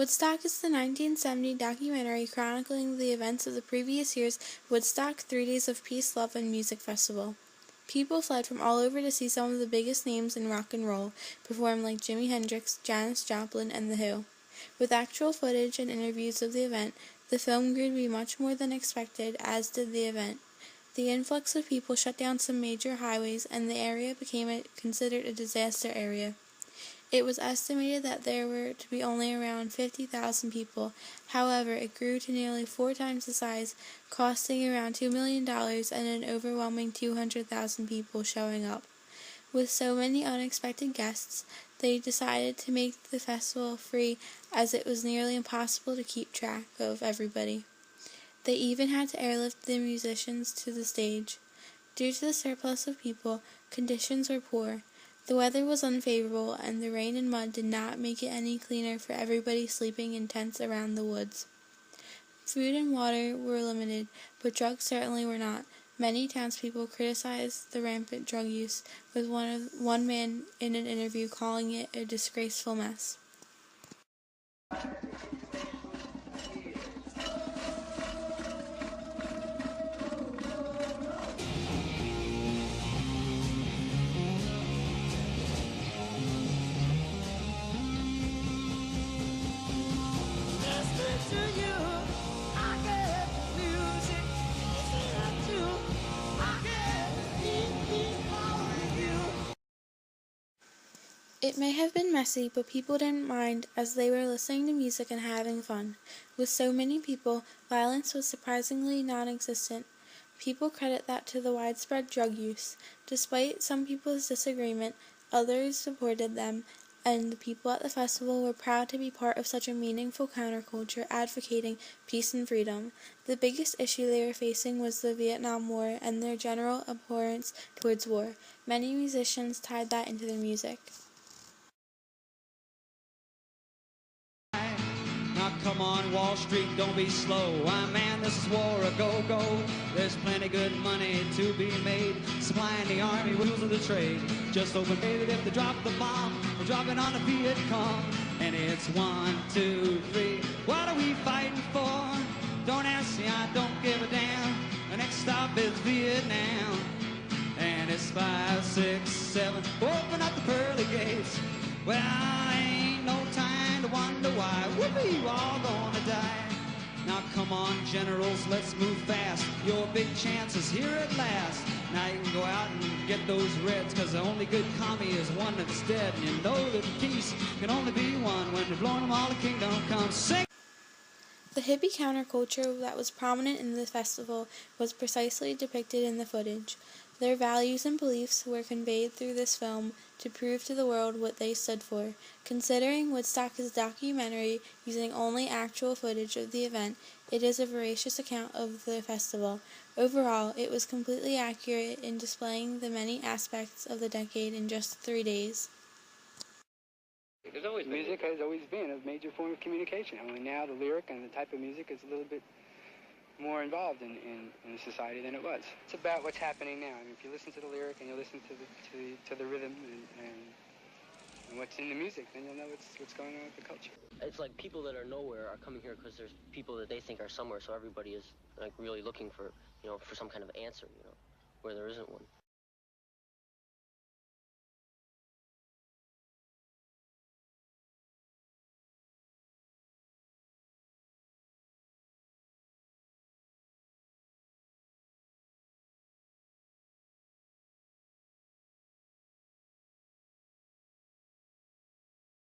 Woodstock is the 1970 documentary chronicling the events of the previous year's Woodstock 3 Days of Peace, Love, and Music Festival. People fled from all over to see some of the biggest names in rock and roll perform, like Jimi Hendrix, Janis Joplin, and The Who. With actual footage and interviews of the event, the film grew to be much more than expected, as did the event. The influx of people shut down some major highways, and the area became considered a disaster area. It was estimated that there were to be only around 50,000 people. However, it grew to nearly 4 times the size, costing around $2 million and an overwhelming 200,000 people showing up. With so many unexpected guests, they decided to make the festival free, as it was nearly impossible to keep track of everybody. They even had to airlift the musicians to the stage. Due to the surplus of people, conditions were poor. The weather was unfavorable, and the rain and mud did not make it any cleaner for everybody sleeping in tents around the woods. Food and water were limited, but drugs certainly were not. Many townspeople criticized the rampant drug use, with one man in an interview calling it a disgraceful mess. It may have been messy, but people didn't mind, as they were listening to music and having fun. With so many people, violence was surprisingly non-existent. People credit that to the widespread drug use. Despite some people's disagreement, others supported them, and the people at the festival were proud to be part of such a meaningful counterculture advocating peace and freedom. The biggest issue they were facing was the Vietnam War and their general abhorrence towards war. Many musicians tied that into their music. Now come on, Wall Street, don't be slow. Why, man, this is war a go-go. There's plenty good money to be made, supplying the army wheels of the trade. Just open that if they drop the bomb, they're dropping on the Viet Cong. And it's 1, 2, 3. What are we fighting for? Don't ask me, I don't give a damn. The next stop is Vietnam. And it's 5, 6, 7. Open up the pearly gates. Well, ain't no time to wonder why. Whoopee, we're all gonna die. Now come on, generals, let's move fast. Your big chance is here at last. Now you can go out and get those Reds, cause the only good commie is one that's dead. And you know that peace can only be won when they've blown them all, the kingdom comes. Sing! The hippie counterculture that was prominent in the festival was precisely depicted in the footage. Their values and beliefs were conveyed through this film to prove to the world what they stood for. Considering Woodstock is a documentary using only actual footage of the event, it is a veracious account of the festival. Overall, it was completely accurate in displaying the many aspects of the decade in just 3 days. Music has always been a major form of communication. Only now the lyric and the type of music is a little bit more involved in the society than it was. It's about what's happening now. I mean, if you listen to the lyric and you listen to the rhythm and what's in the music, then you'll know what's going on with the culture. It's like people that are nowhere are coming here because there's people that they think are somewhere. So everybody is like really looking for, for some kind of answer, where there isn't one.